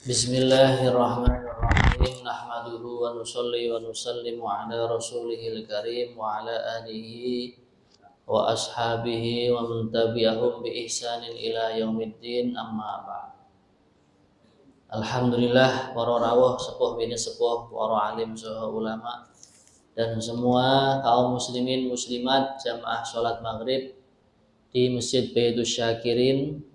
Bismillahirrahmanirrahim. Nahmaduhu wa nusalli wa nusallimu ala rasulihil karim wa ala alihi wa ashabihi wa man tabi'ahum bi ihsanin ila yaumiddin, amma ba'd. Alhamdulillah, para rawuh sepuh bini sepuh, para alim saha ulama dan semua kaum muslimin muslimat jamaah salat maghrib di Masjid Baitus Syakirin.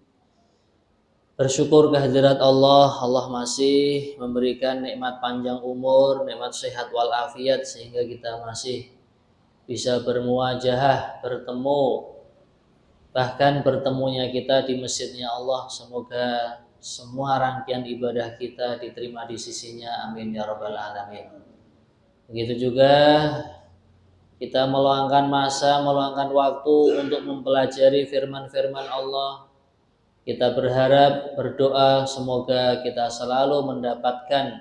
Bersyukur kehadirat Allah. Allah masih memberikan nikmat panjang umur, nikmat sehat walafiat sehingga kita masih bisa bermuajahah, bertemu. Bahkan bertemunya kita di masjidnya Allah, semoga semua rangkaian ibadah kita diterima di sisinya. Amin ya rabbal alamin. Begitu juga kita meluangkan masa, meluangkan waktu untuk mempelajari firman-firman Allah. Kita berharap, berdoa semoga kita selalu mendapatkan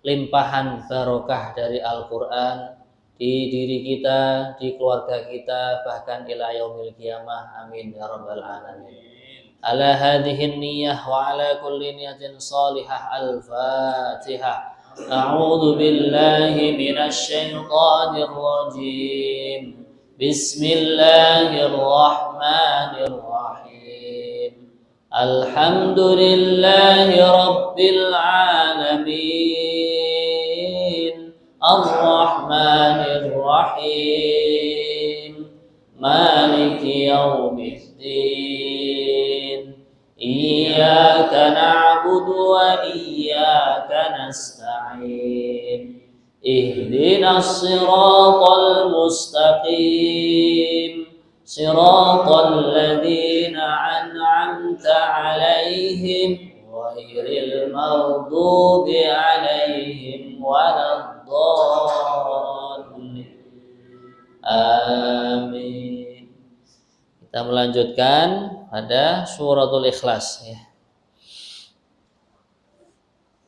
limpahan barokah dari Al-Quran di diri kita, di keluarga kita, bahkan ila yaumil qiyamah. Amin ya rabbal alamin. Ala hadhihi niyyah wa ala kulli niyatin salihah. Al-Fatihah. A'udzu billahi minasy syaithanir rajim. Bismillahirrahmanirrahim. Alhamdulillahi Rabbil Alamin, Ar-Rahmanir Rahim, Maliki Yawmiddin, Iyyaka na'budu wa iyyaka nasta'in, Ihdinas siratal mustaqim, Siratal ladzina an'amta 'alaihim ghairil maghdubi 'alaihim waladdallin. Amin. Kita melanjutkan pada suratul Ikhlas ya.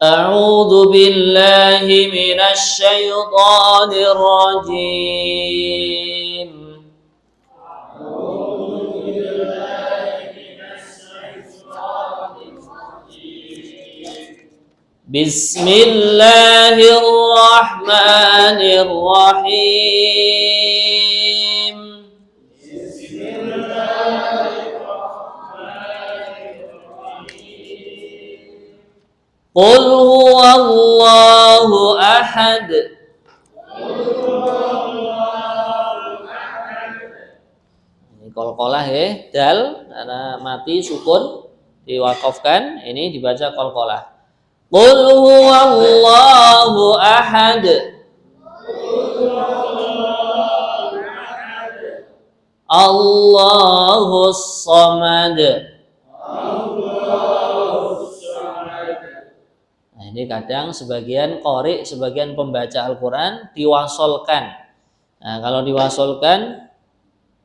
A'udzu billahi minasy syaithanir rajim. Bismillahirrahmanirrahim. Qul huwallahu ahad. Ini qalqalah ya, dal karena mati sukun diwakafkan, ini dibaca qalqalah. Qul huwallahu ahad. Allahus samad. Nah, ini kadang sebagian qari, sebagian pembaca Al-Qur'an diwasolkan. Nah, kalau diwasolkan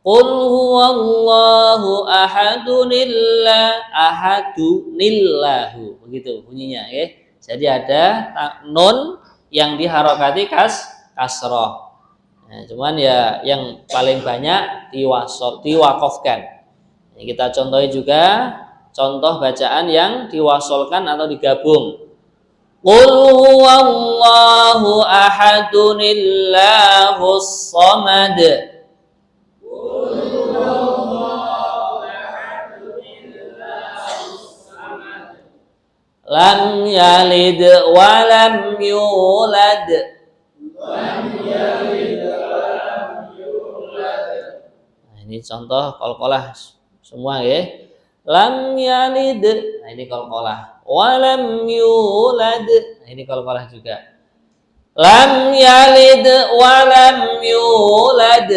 Qul huwallahu ahadunillahu, begitu bunyinya ya. Jadi ada nun yang diharokati kasroh. Nah, cuman ya yang paling banyak diwakofkan. Ini kita contohi juga contoh bacaan yang diwasolkan atau digabung. Qul huwallahu ahadunillahus samad. Lam yalid wa lam yulad. Nah, ini contoh qalqalah semua ya. Lam yalid. Nah, ini qalqalah. Wa lam yulad. Nah, ini qalqalah juga. Lam yalid wa lam yulad.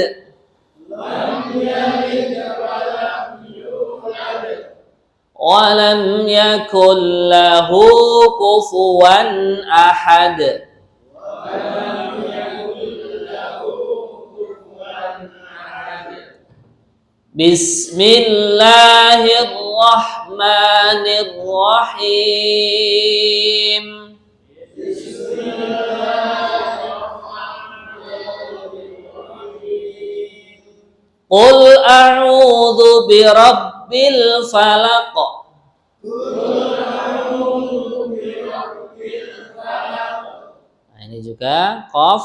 Lam yalid walam yakul lahu kufuwan ahad. Bismillahirrahmanirrahim. Qul a'udzu birabbil falaq. ini juga qaf,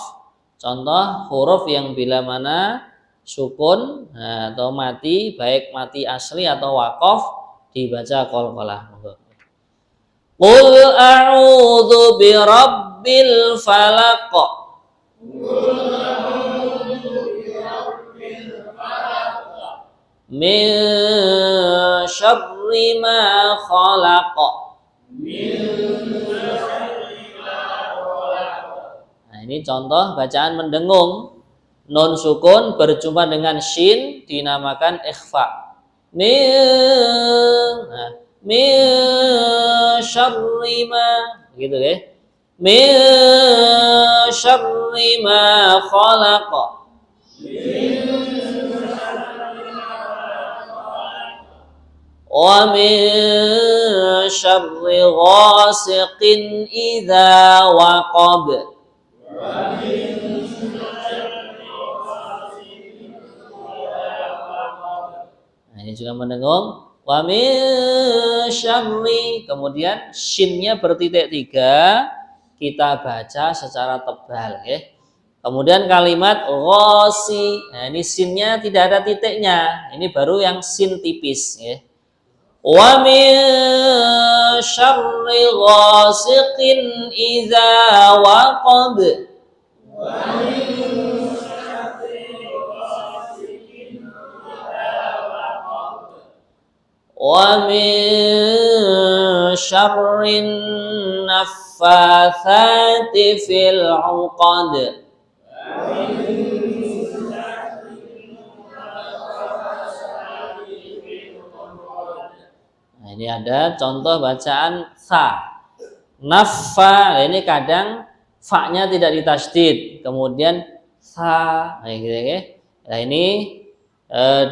contoh huruf yang bila mana sukun atau mati, baik mati asli atau waqaf dibaca qalqalah. Qul a'udzu birabbil falaq. Min syarri ma khalaq. Nah, ini contoh bacaan mendengung. Nun sukun berjumpa dengan shin dinamakan ikhfa. Min syarri ma, gitu ya. Min syarri ma khalaq. Wa min syarri ghasiqin idza waqab. Nah, ini juga mendengung. Wa min syarri, kemudian shinnya bertitik 3, kita baca secara tebal ya. Kemudian kalimat ghasi, nah ini shinnya tidak ada titiknya, ini baru yang shin tipis ya. Wa min syarri ghasiqin idza waqab. Wa min syarrin naffatsati fil 'uqad. Nah, ini ada contoh bacaan fa. Naffa, ini kadang fa-nya tidak ditasydid, kemudian fa, nah, gitu ya. Nah, ini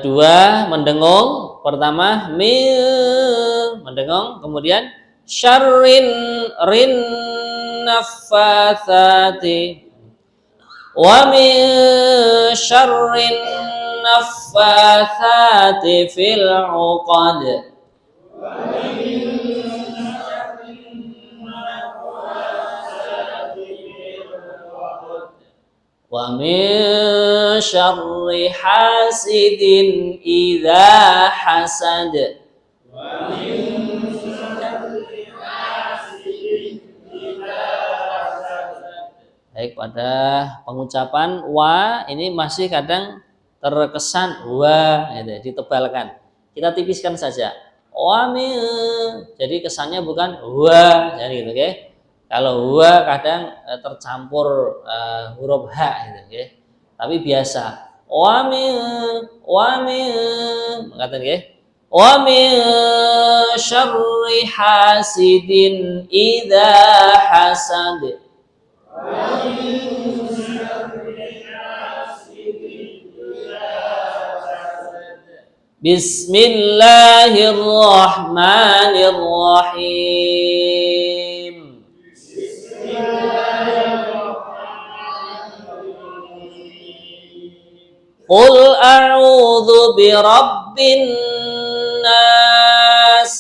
dua mendengung. Pertama mendengung, kemudian syarrin rin naffatsati. Wa min syarrin naffatsati fil 'uqad. Wa min syarri hasidin idza hasad. Baik, pada pengucapan wa ini masih kadang terkesan wa, gitu, ditebalkan. Kita tipiskan saja. Wa min, jadi kesannya bukan wa, jadi gitu ya. Kalau wa kadang tercampur huruf h gitu ya. Tapi biasa. Wa min kata nggih. Wa min syarri hasidin idza hasad. Bismillahirrahmanirrahim. Qul a'udzu birabbin nas.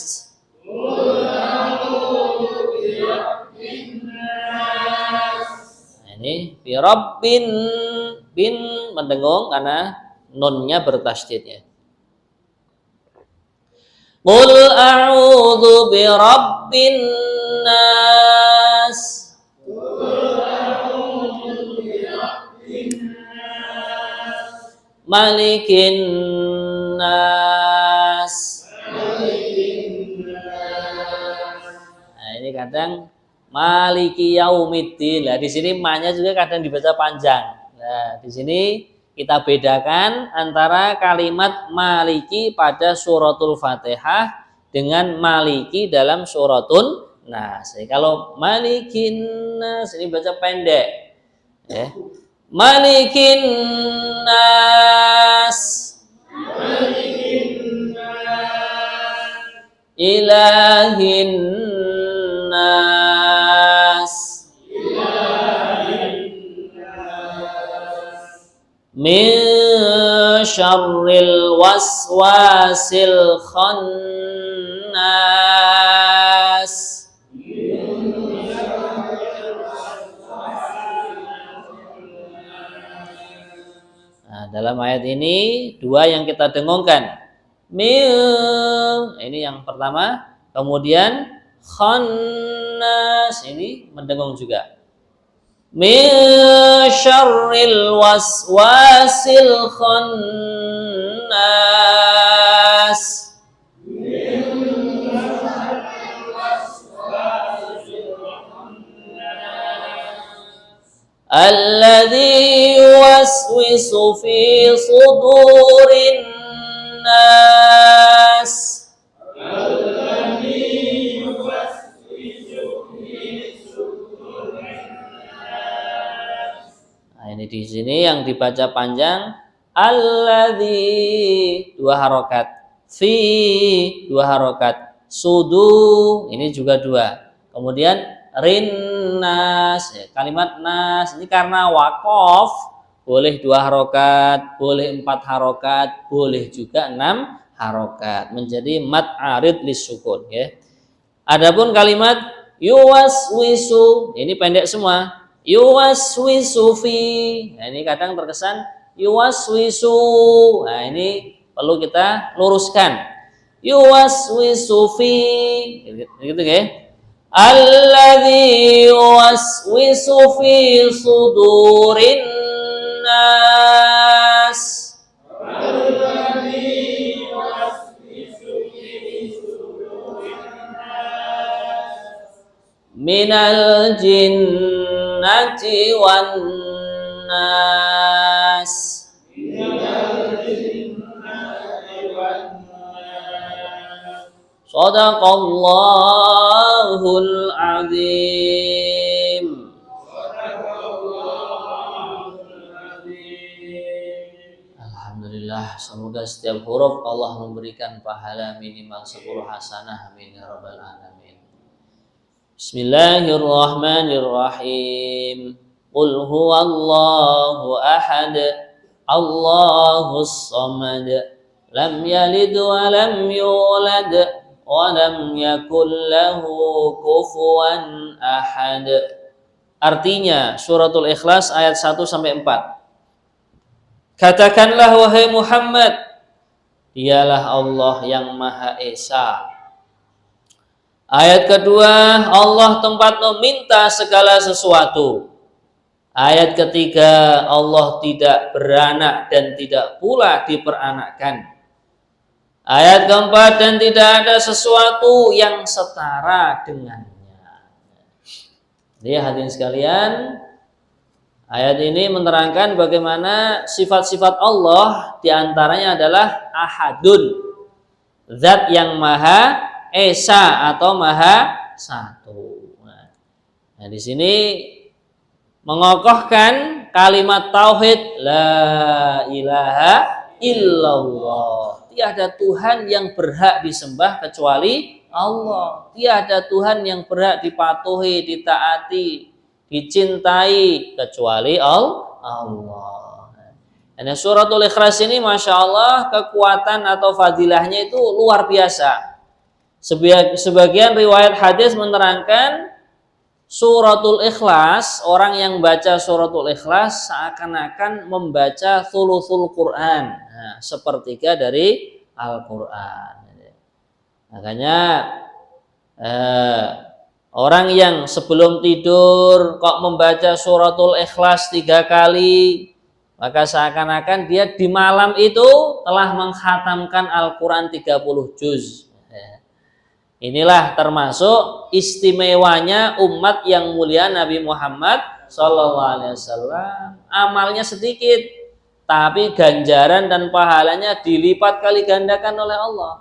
Nah, ini birabbin, bin mendengung karena nunnya bertasydid ya. Qul a'udzu birabbin nas. Malikin nas. Nah, ini kadang maliki yaumiddin. Nah, di sini ma-nya juga kadang dibaca panjang. Nah, di sini kita bedakan antara kalimat maliki pada suratul Fatihah dengan maliki dalam suratun Nas. Kalau malikin nas ini baca pendek. Ya. Malikin nas. Ilahin nas. Min syarril waswasil khannas. dalam ayat ini dua yang kita dengungkan. Ini yang pertama. Kemudian khannas ini mendengung juga. Min syarril waswasil khannas. Alladzi yuwaswisu fi sudurin nas. Nah, ini di sini yang dibaca panjang alladzi dua harokat, fi dua harokat, sudu ini juga dua. Kemudian rinnas, ya, kalimat nas ini karena wakof boleh 2 harokat, boleh 4 harokat, boleh juga 6 harokat, menjadi mad arid lisukun, ya. Adapun kalimat yuwaswisu ini pendek semua, yuwaswisu fi, nah ini kadang terkesan yuwaswisu, nah ini perlu kita luruskan, yuwaswisu fi, gitu ya. Alladzi yuwaswisu fi sudurin nas. Alladzi yuwaswisu fi sudurin nas. Minal jinnati wan nas. Minal jinnati wan nas. Shadaqallahul azim. Alhamdulillah, semoga setiap huruf Allah memberikan pahala minimal 10 hasanah, amin ya rabbal alamin. Bismillahirrahmanirrahim. Qul huwallahu ahad, Allahus samad, lam yalid wa lam yulad wa lam yakul lahu kufuwan ahad. Artinya suratul Ikhlas ayat 1 sampai 4. Katakanlah wahai Muhammad, dialah Allah yang Maha Esa. Ayat kedua, Allah tempat meminta segala sesuatu. Ayat ketiga, Allah tidak beranak dan tidak pula diperanakkan. Ayat keempat, dan tidak ada sesuatu yang setara dengannya. Jadi hadirin sekalian, ayat ini menerangkan bagaimana sifat-sifat Allah diantaranya adalah ahadun, zat yang maha esa atau maha satu. Nah, di sini mengokohkan kalimat tauhid la ilaha illallah. Tiada Tuhan yang berhak disembah kecuali Allah. Tiada Tuhan yang berhak dipatuhi, ditaati, dicintai kecuali Allah. Dan suratul Ikhlas ini Masya Allah kekuatan atau fadilahnya itu luar biasa. Sebagian riwayat hadis menerangkan suratul Ikhlas, orang yang baca suratul Ikhlas seakan-akan membaca thuluthul Quran, nah, sepertiga dari Al-Quran. Makanya orang yang sebelum tidur kok membaca suratul Ikhlas 3 kali, maka seakan-akan dia di malam itu telah mengkhatamkan Al-Quran 30 juz. Inilah termasuk istimewanya umat yang mulia Nabi Muhammad SAW. Amalnya sedikit, tapi ganjaran dan pahalanya dilipat kali gandakan oleh Allah.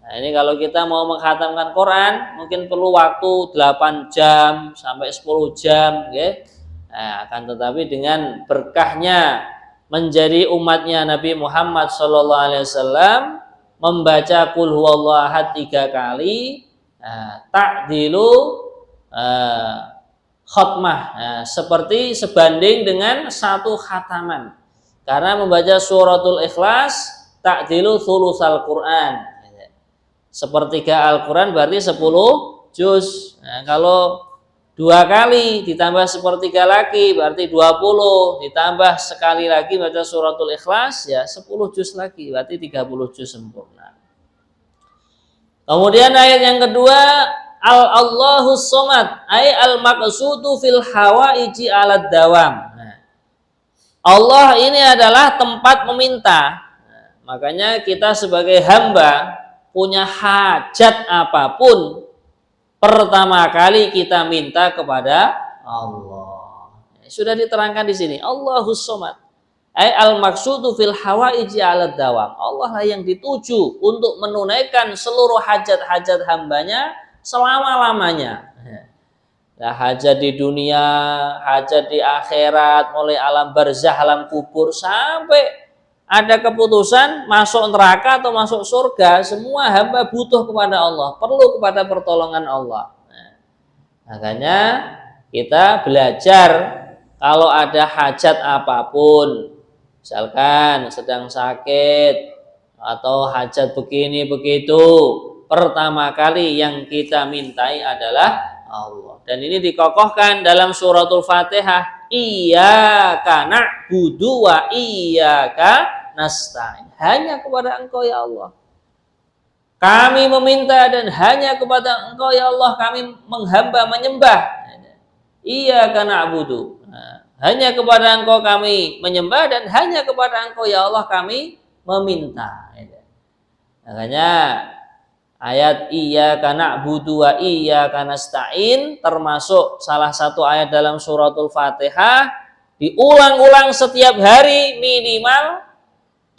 Nah, ini kalau kita mau mengkhatamkan Quran mungkin perlu waktu 8 jam sampai 10 jam, okay? Nah, akan tetapi dengan berkahnya menjadi umatnya Nabi Muhammad SAW, membaca qul huwallahu ahad 3 kali, ta'dilu khutmah, seperti sebanding dengan 1 khataman. Karena membaca suratul Ikhlas ta'dilu thulusal Quran. Sepertiga Al-Quran berarti 10 juz. Nah, kalau 2 kali ditambah sepertiga lagi berarti 20, ditambah sekali lagi baca suratul Ikhlas ya 10 juz lagi berarti 30 juz sempurna. Kemudian ayat yang kedua, Allahus Somad ay al maqsudu fil hawaiji alad dawam. Nah, Allah ini adalah tempat meminta. Nah, makanya kita sebagai hamba punya hajat apapun, pertama kali kita minta kepada Allah. Sudah diterangkan di sini. Allahus Somad. Ai al maksudu fil hawaiji 'alad dawam. Allah lah yang dituju untuk menunaikan seluruh hajat-hajat hambanya selama-lamanya. Nah, hajat di dunia, hajat di akhirat, mulai alam barzah, alam kubur sampai ada keputusan masuk neraka atau masuk surga, semua hamba butuh kepada Allah, perlu kepada pertolongan Allah. Nah, makanya kita belajar kalau ada hajat apapun, misalkan sedang sakit atau hajat begini begitu, pertama kali yang kita mintai adalah Allah. Dan ini dikokohkan dalam suratul Fatihah. Iyyaka na'budu wa iyyaka nasta'in. Hanya kepada Engkau ya Allah kami meminta dan hanya kepada Engkau ya Allah kami menghamba menyembah. Iyyaka na'budu. Hanya kepada Engkau kami menyembah dan hanya kepada Engkau ya Allah kami meminta. Makanya ayat iyyaka na'budu wa iyyaka nasta'in termasuk salah satu ayat dalam suratul Fatihah, diulang-ulang setiap hari minimal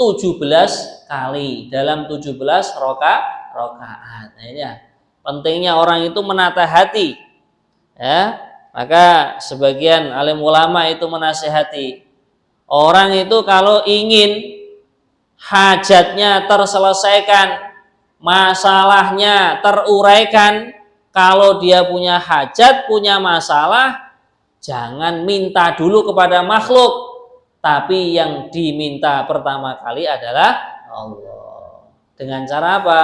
17 kali dalam 17 rakaat. Nah, ini ya. Pentingnya orang itu menata hati. Ya, maka sebagian alim ulama itu menasihati orang itu kalau ingin hajatnya terselesaikan, masalahnya teruraikan, kalau dia punya hajat, punya masalah, jangan minta dulu kepada makhluk, tapi yang diminta pertama kali adalah Allah. Dengan cara apa?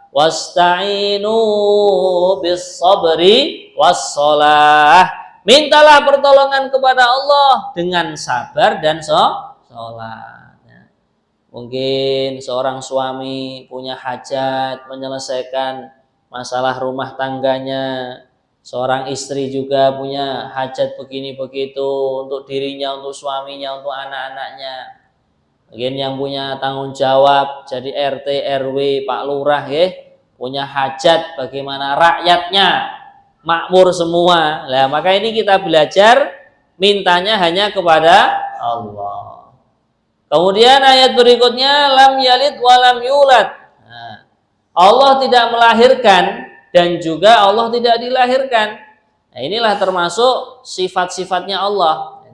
Wasta'inu bis sabri was shalah. Mintalah pertolongan kepada Allah dengan sabar dan sholat. Mungkin seorang suami punya hajat menyelesaikan masalah rumah tangganya, seorang istri juga punya hajat begini begitu untuk dirinya, untuk suaminya, untuk anak-anaknya. Mungkin yang punya tanggung jawab jadi RT, RW, Pak Lurah ya, punya hajat bagaimana rakyatnya makmur semua. Nah, maka ini kita belajar mintanya hanya kepada Allah. Kemudian ayat berikutnya lam yalid wa lam yulad. Nah, Allah tidak melahirkan dan juga Allah tidak dilahirkan. Nah, inilah termasuk sifat-sifatnya Allah.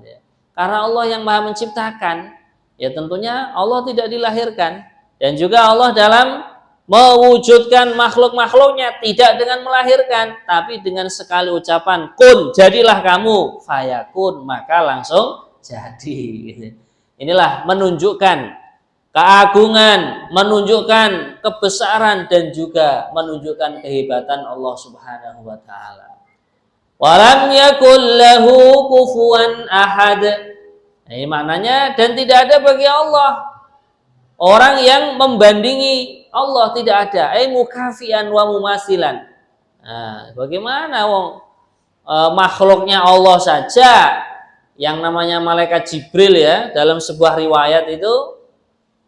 Karena Allah yang Maha menciptakan, ya tentunya Allah tidak dilahirkan dan juga Allah dalam mewujudkan makhluk-makhluknya tidak dengan melahirkan, tapi dengan sekali ucapan kun, jadilah kamu, fayakun, maka langsung jadi. Inilah menunjukkan keagungan, menunjukkan kebesaran dan juga menunjukkan kehebatan Allah Subhanahu wa taala. Walam yakul lahu kufuwan ahad. Ini maknanya dan tidak ada bagi Allah orang yang membandingi Allah, tidak ada. Mukafian wa mumasilan. Nah, bagaimana makhluknya Allah saja, yang namanya malaikat Jibril ya, dalam sebuah riwayat itu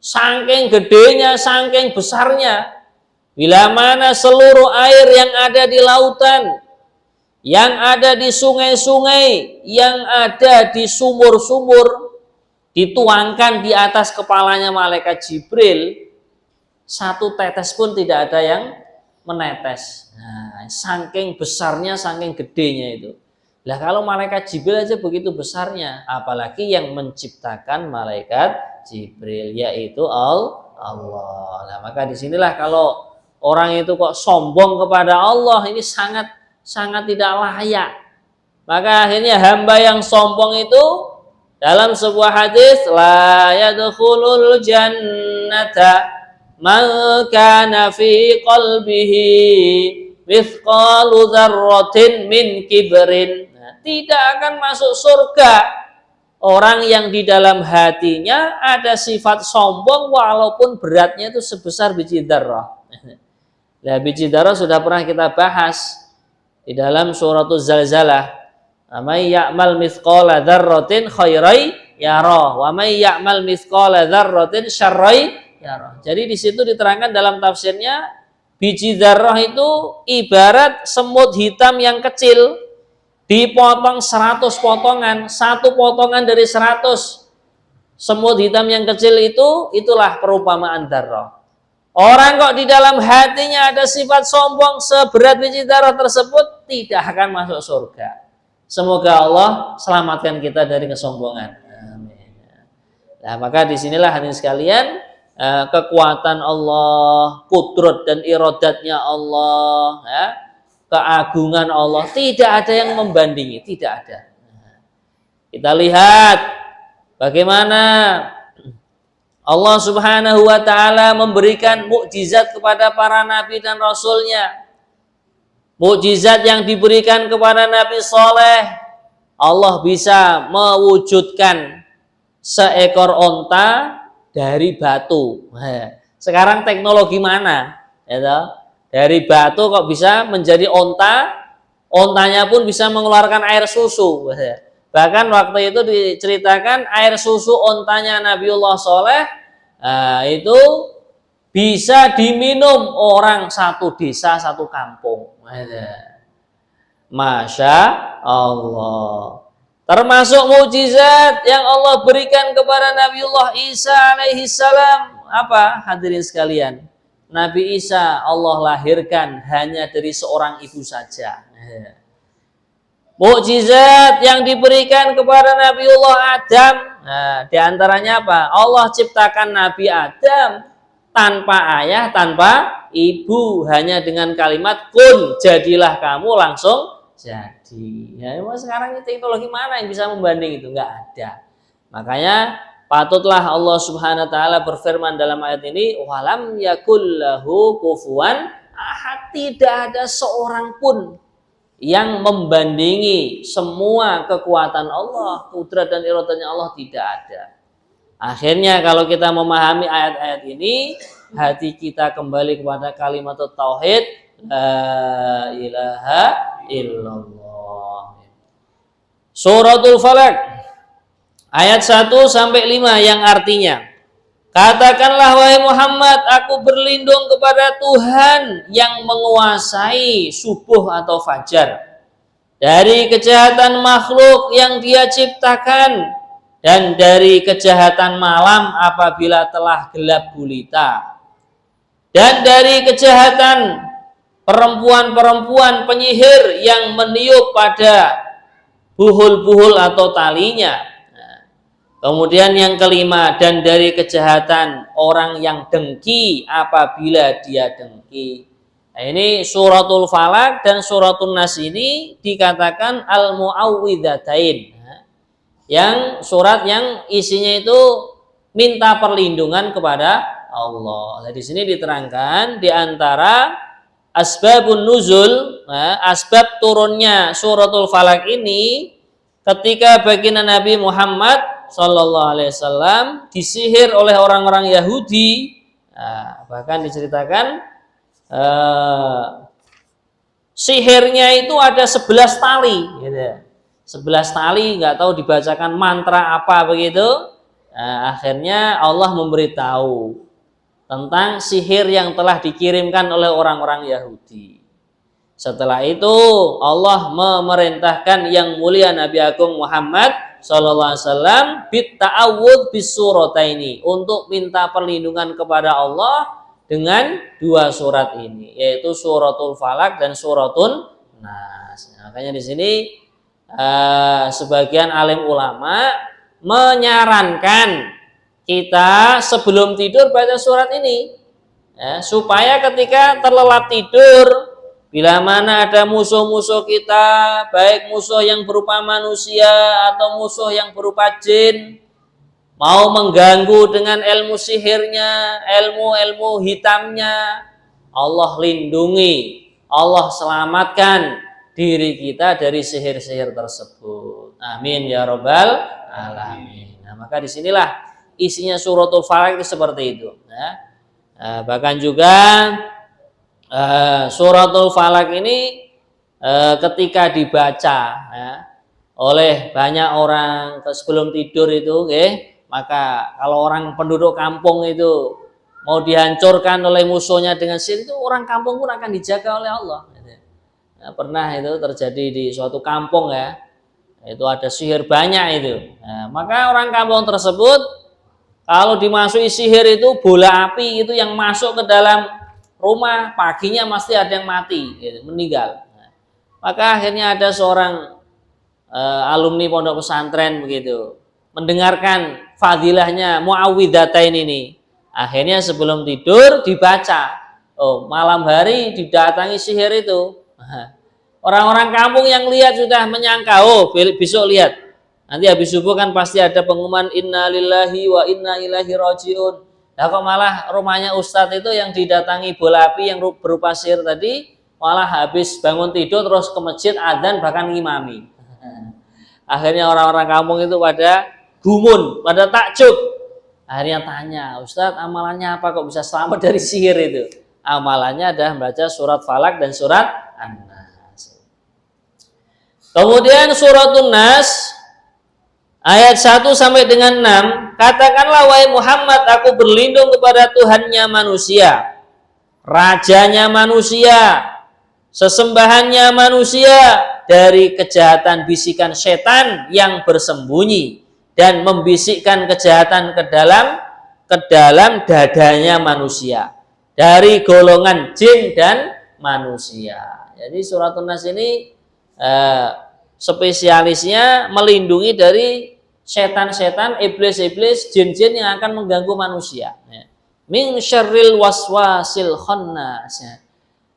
saking gedenya, saking besarnya, bila mana seluruh air yang ada di lautan, yang ada di sungai-sungai, yang ada di sumur-sumur dituangkan di atas kepalanya malaikat Jibril, satu tetes pun tidak ada yang menetes. Nah, saking besarnya, saking gedenya itu. Lah kalau malaikat Jibril aja begitu besarnya, apalagi yang menciptakan malaikat Jibril, yaitu Allah. Nah, maka disinilah kalau orang itu kok sombong kepada Allah, ini sangat tidak layak. Maka akhirnya hamba yang sombong itu dalam sebuah hadis, la yadkhulul jannata man kana fi qalbihi mithqalu dzarratin min kibrin. Nah, tidak akan masuk surga orang yang di dalam hatinya ada sifat sombong walaupun beratnya itu sebesar biji dzarrah. Nah, biji dzarrah sudah pernah kita bahas di dalam suratul Zalzalah. May ya'mal mithqala dzarratin khairai yarah wa may ya'mal mithqala dzarratin syarrai yarah. Jadi di situ diterangkan dalam tafsirnya biji dzarrah itu ibarat semut hitam yang kecil dipotong 100 potongan, satu potongan dari 100 semut hitam yang kecil itu, itulah perumpamaan dzarrah. Orang kok di dalam hatinya ada sifat sombong seberat biji dzarrah tersebut tidak akan masuk surga. Semoga Allah selamatkan kita dari kesombongan. Amin. Nah, maka disinilah hadirin sekalian kekuatan Allah, kudrat dan iradatnya Allah, ya, keagungan Allah tidak ada yang membandingi, tidak ada. Kita lihat bagaimana Allah Subhanahu wa ta'ala memberikan mukjizat kepada para nabi dan rasulnya. Mukjizat yang diberikan kepada Nabi Saleh, Allah bisa mewujudkan seekor onta dari batu. Sekarang teknologi mana? Dari batu kok bisa menjadi onta? Ontanya pun bisa mengeluarkan air susu. Bahkan waktu itu diceritakan air susu ontanya Nabiullah Saleh itu bisa diminum orang satu desa, satu kampung. Masya Allah. Termasuk mukjizat yang Allah berikan kepada Nabiullah Isa alaihi salam. Apa hadirin sekalian? Nabi Isa Allah lahirkan hanya dari seorang ibu saja. Mukjizat yang diberikan kepada Nabiullah Adam. Nah, diantaranya apa? Allah ciptakan Nabi Adam tanpa ayah, tanpa ibu, hanya dengan kalimat kun, jadilah kamu, langsung jadi. Ya, sekarang ini teknologi mana yang bisa membanding itu? Enggak ada. Makanya patutlah Allah Subhanahu wa taala berfirman dalam ayat ini, walam yakul lahu kufuwan ahad, tidak ada seorang pun yang membandingi semua kekuatan Allah, kudrat dan iradatnya Allah, tidak ada. Akhirnya kalau kita memahami ayat-ayat ini, hati kita kembali kepada kalimat tauhid, la ilaha illallah. Suratul Falaq ayat 1 sampai 5 yang artinya, katakanlah wahai Muhammad, aku berlindung kepada Tuhan yang menguasai subuh atau fajar, dari kejahatan makhluk yang Dia ciptakan, dan dari kejahatan malam apabila telah gelap gulita, dan dari kejahatan perempuan-perempuan penyihir yang meniup pada buhul-buhul atau talinya. Kemudian yang kelima, dan dari kejahatan orang yang dengki apabila dia dengki. Nah, ini suratul Falaq dan suratul Nas ini dikatakan al-mu'awwidzatain, yang surat yang isinya itu minta perlindungan kepada Allah. Nah, di sini diterangkan di antara asbabun nuzul, asbab turunnya suratul Falaq ini ketika baginda Nabi Muhammad sallallahu alaihi wasallam disihir oleh orang-orang Yahudi. Bahkan diceritakan sihirnya itu ada 11 tali gitu. 11 tali, nggak tahu dibacakan mantra apa begitu. Akhirnya Allah memberitahu tentang sihir yang telah dikirimkan oleh orang-orang Yahudi. Setelah itu Allah memerintahkan yang mulia Nabi Agung Muhammad sallallahu alaihi wasallam bit ta'awudz bis surataini, untuk minta perlindungan kepada Allah dengan dua surat ini, yaitu suratul Falaq dan suratul Nas. Makanya di sini sebagian alim ulama menyarankan kita sebelum tidur baca surat ini, supaya ketika terlelap tidur, bila mana ada musuh-musuh kita, baik musuh yang berupa manusia atau musuh yang berupa jin, mau mengganggu dengan ilmu sihirnya, ilmu hitamnya, Allah lindungi, Allah selamatkan diri kita dari sihir-sihir tersebut. Amin ya rabbal alamin. Nah, maka disinilah isinya suratul Falaq itu seperti itu. Bahkan juga suratul Falaq ini ketika dibaca oleh banyak orang sebelum tidur itu, maka kalau orang penduduk kampung itu mau dihancurkan oleh musuhnya dengan sihir, itu orang kampung pun akan dijaga oleh Allah. Pernah itu terjadi di suatu kampung itu ada sihir banyak itu. Maka orang kampung tersebut kalau dimasuki sihir itu bola api itu yang masuk ke dalam rumah, paginya pasti ada yang mati, meninggal. Maka akhirnya ada seorang alumni pondok pesantren begitu mendengarkan fadilahnya Muawwidzatain ini. Akhirnya sebelum tidur dibaca. Malam hari didatangi sihir itu. Orang-orang kampung yang lihat sudah menyangka, besok lihat. Nanti habis subuh kan pasti ada pengumuman inna lillahi wa inna ilaihi rajiun. Nah, kok malah rumahnya ustadz itu yang didatangi bola api yang berupa sihir tadi, malah habis bangun tidur terus ke masjid adzan bahkan ngimami. Akhirnya orang-orang kampung itu pada gumun, pada takjub. Akhirnya tanya, Ustadz amalannya apa kok bisa selamat dari sihir itu? Amalannya adalah membaca surat Falaq dan surat An-Nas. Kemudian suratun Nas ayat 1 sampai dengan 6, katakanlah wahai Muhammad, aku berlindung kepada Tuhannya manusia, rajanya manusia, sesembahannya manusia dari kejahatan bisikan setan yang bersembunyi dan membisikkan kejahatan ke dalam dadanya manusia dari golongan jin dan manusia. Jadi suratun Nas ini spesialisnya melindungi dari setan-setan, iblis-iblis, jin-jin yang akan mengganggu manusia. Min syarril waswasil khannas.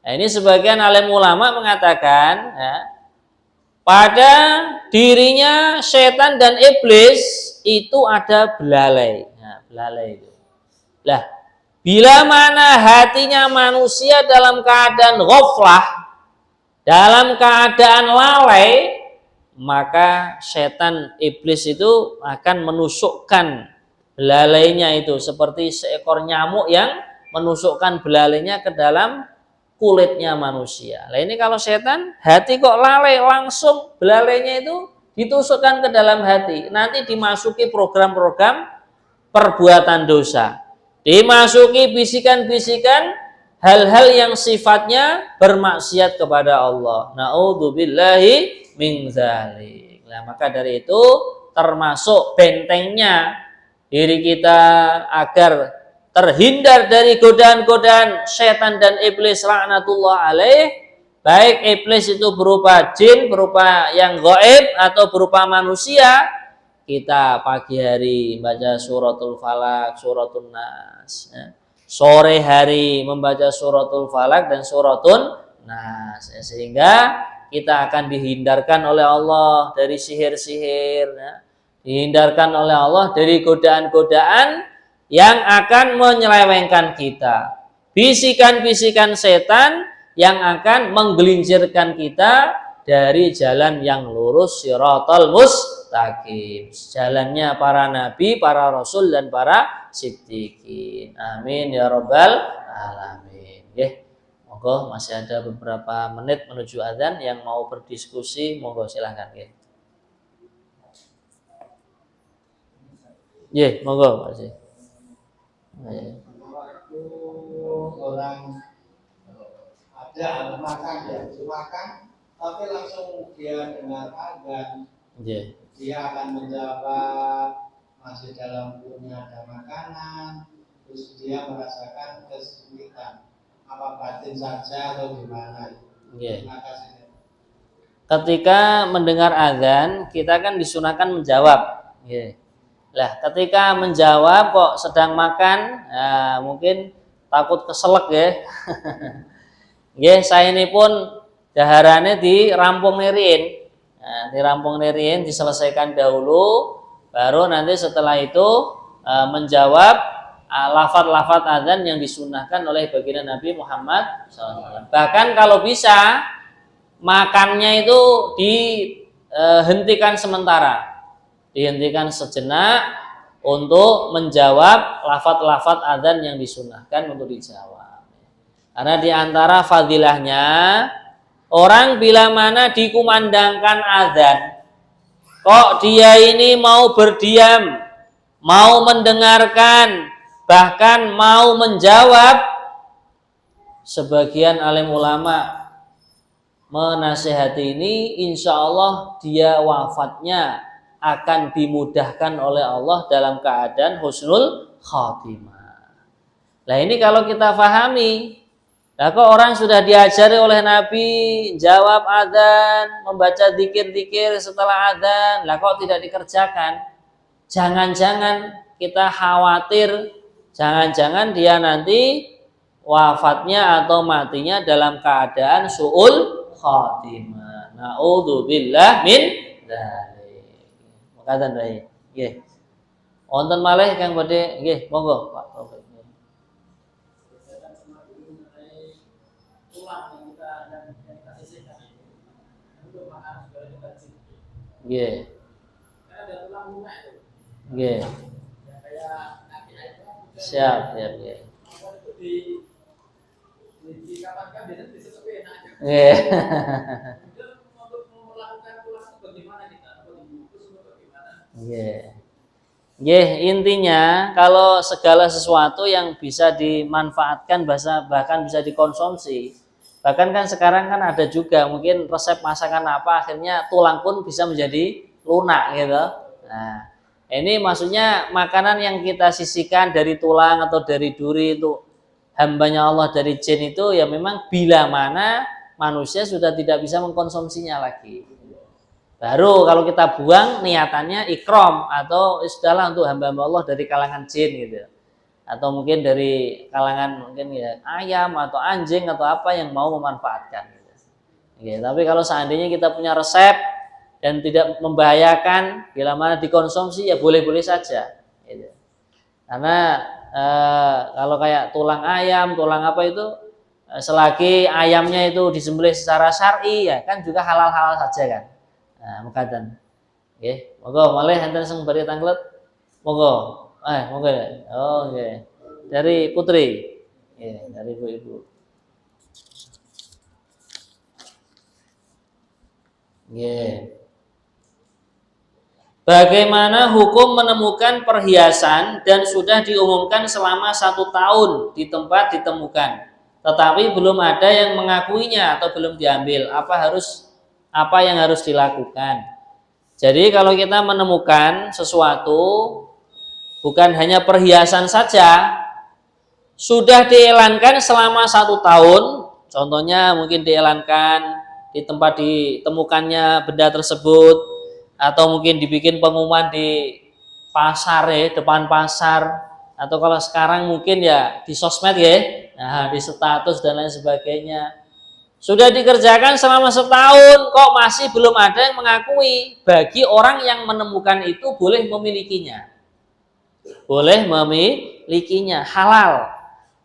Nah, ini sebagian alim ulama mengatakan pada dirinya setan dan iblis itu ada belalai. Nah, belalai itu. Lah, bila mana hatinya manusia dalam keadaan ghaflah, dalam keadaan lalai, maka setan iblis itu akan menusukkan belalainya itu seperti seekor nyamuk yang menusukkan belalainya ke dalam kulitnya manusia. Nah, ini kalau setan hati kok lalai, langsung belalainya itu ditusukkan ke dalam hati. Nanti dimasuki program-program perbuatan dosa. Dimasuki bisikan-bisikan hal-hal yang sifatnya bermaksiat kepada Allah. Na'udzubillahi min dzalik. Nah, maka dari itu termasuk bentengnya diri kita agar terhindar dari godaan-godaan setan dan iblis laknatullah alaih, baik iblis itu berupa jin, berupa yang gaib atau berupa manusia. Kita pagi hari baca suratul Falaq, suratul Nas, sore hari membaca suratul Falaq dan suratun Nas, sehingga kita akan dihindarkan oleh Allah dari sihir-sihir, dihindarkan oleh Allah dari godaan-godaan yang akan menyelewengkan kita, bisikan-bisikan setan yang akan menggelincirkan kita dari jalan yang lurus, siratal mustaqim, jalannya para nabi, para rasul dan para siddiqin. Amin ya rabbal alamin. Monggo masih ada beberapa menit menuju adzan, yang mau berdiskusi monggo silahkan. Monggo Pak. Waktu orang ada makan tapi langsung dia dengar adzan, dia akan menjawab masih dalam perutnya ada makanan, terus dia merasakan kesulitan, apa batin saja atau gimana? Terima kasih. Ketika mendengar adzan kita kan disunahkan menjawab. Lah, ketika menjawab kok sedang makan, mungkin takut keselak saya ini pun daharannya dirampung nirin. Dirampung nirin, diselesaikan dahulu, baru nanti setelah itu menjawab lafaz-lafaz adzan yang disunahkan oleh baginda Nabi Muhammad SAW. Bahkan kalau bisa makannya itu dihentikan sementara, dihentikan sejenak untuk menjawab lafaz-lafaz adzan yang disunahkan untuk dijawab. Karena di antara fadilahnya, orang bila mana dikumandangkan adzan, kok dia ini mau berdiam, mau mendengarkan, bahkan mau menjawab, sebagian alim ulama menasihati ini, insya Allah dia wafatnya akan dimudahkan oleh Allah dalam keadaan husnul khatimah. Nah ini kalau kita pahami, nah kok orang sudah diajari oleh Nabi jawab adzan, membaca zikir-zikir setelah adzan, lah kok tidak dikerjakan? Jangan-jangan kita khawatir, jangan-jangan dia nanti wafatnya atau matinya dalam keadaan su'ul khatimah. Na'udzubillah min dzalik. Makatan bae. Nggih. Wonten malih kang badhe nggih, monggo Pak. Nggih. Nggih. Siap, siap, nggih. Nggih. Nggih. Nggih, intinya kalau segala sesuatu yang bisa dimanfaatkan bahkan bisa dikonsumsi. Bahkan kan sekarang kan ada juga mungkin resep masakan apa akhirnya tulang pun bisa menjadi lunak gitu. Nah, ini maksudnya makanan yang kita sisihkan dari tulang atau dari duri itu hambanya Allah dari jin itu ya memang bila mana manusia sudah tidak bisa mengkonsumsinya lagi. Baru kalau kita buang niatannya ikram atau sudahlah untuk hamba-hamba Allah dari kalangan jin gitu. Atau mungkin dari kalangan mungkin ya ayam atau anjing atau apa yang mau memanfaatkan gitu. Ya, tapi kalau seandainya kita punya resep dan tidak membahayakan bila mana dikonsumsi ya boleh-boleh saja gitu. Karena kalau kayak tulang ayam, tulang apa itu selagi ayamnya itu disembelih secara syar'i ya kan juga halal-halal saja kan. Nah, mekaten. Nggih, monggo malih enten sing bari tanglet. Monggo. Monggo. Oh, nggih. Dari Putri. Nggih, dari Ibu-ibu. Nggih. Bagaimana hukum menemukan perhiasan dan sudah diumumkan selama 1 tahun di tempat ditemukan, tetapi belum ada yang mengakuinya atau belum diambil? Apa yang harus dilakukan? Jadi kalau kita menemukan sesuatu bukan hanya perhiasan saja, sudah diiklankan selama 1 tahun, contohnya mungkin diiklankan di tempat ditemukannya benda tersebut, atau mungkin dibikin pengumuman di pasar ya, depan pasar, atau kalau sekarang mungkin ya di sosmed ya, nah di status dan lain sebagainya. Sudah dikerjakan selama 1 tahun, kok masih belum ada yang mengakui. Bagi orang yang menemukan itu boleh memilikinya. Boleh memilikinya, halal.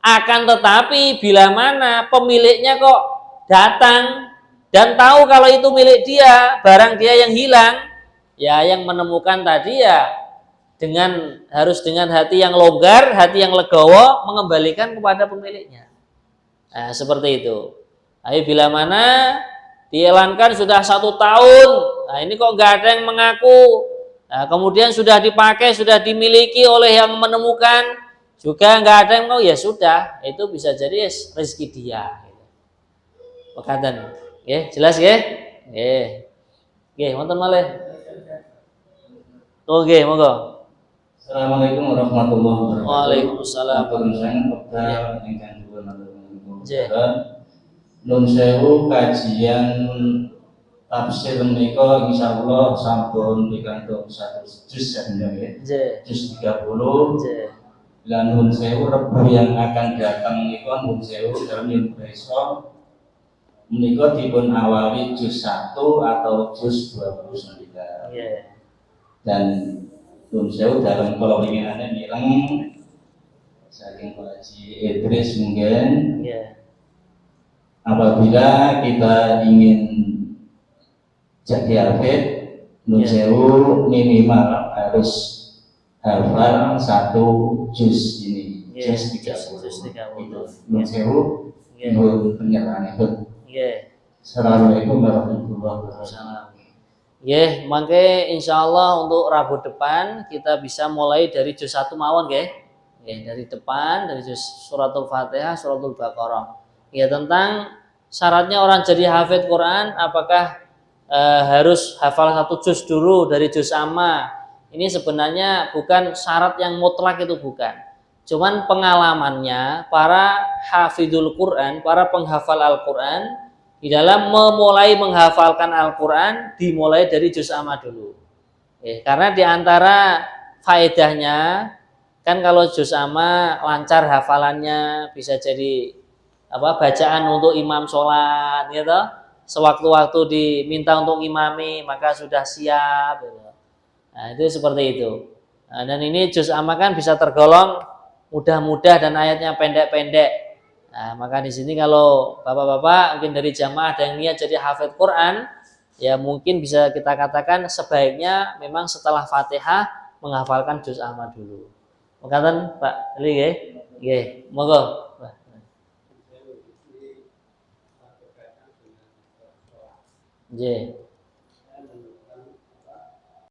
Akan tetapi bila mana pemiliknya kok datang dan tahu kalau itu milik dia, barang dia yang hilang, ya yang menemukan tadi ya harus dengan hati yang longgar, hati yang legowo mengembalikan kepada pemiliknya. Nah, seperti itu. Tapi bila mana diiklankan sudah 1 tahun, nah ini kok nggak ada yang mengaku, nah, kemudian sudah dipakai, sudah dimiliki oleh yang menemukan, juga nggak ada yang mau, ya sudah, itu bisa jadi rezeki dia. Pekatan, jelas ya? Wonten malih. Oke, monggo. Assalamualaikum warahmatullahi wabarakatuh. Waalaikumsalam. Nun sewu kajian tafsir menika insyaallah sampun pikantuk 1 juz ya nggih. Juz 30. Lan nun sewu Rebu yang akan datang menika nun sewu dalem besok menika dipun awali juz 1 atau juz 29. Dan nun sewu dalam kula winginane mireng saking Pak Haji Idris mungkin. Yeah. Apabila kita ingin jadi hafid, nun sewu minimal harus hafal 1 juz ini, juz 30. Nun sewu, nun penyerahan itu. Assalamualaikum warahmatullahi wabarakatuh. Mangke insyaallah untuk Rabu depan kita bisa mulai dari juz 1 mawon nggih. Dari depan dari juz suratul Fatihah, suratul Baqarah. Tentang syaratnya orang jadi hafid Quran, apakah harus hafal 1 juz dulu dari juz amma? Ini sebenarnya bukan syarat yang mutlak, itu bukan. Cuman pengalamannya para hafidul Quran, para penghafal Al-Quran, di dalam memulai menghafalkan Al-Quran dimulai dari juz amma dulu. Karena diantara faedahnya kan kalau juz amma lancar hafalannya, bisa jadi bacaan untuk imam sholat, gitu. Sewaktu-waktu diminta untuk imami maka sudah siap, gitu. Nah itu seperti itu. Dan ini juz amma kan bisa tergolong mudah-mudah dan ayatnya pendek-pendek. Nah, maka di sini kalau bapak-bapak mungkin dari jamaah ada yang niat jadi hafid Quran, ya mungkin bisa kita katakan sebaiknya memang setelah Fatihah menghafalkan juz amma dulu. Mengatakan Pak Ali nggih, monggo. Nggih.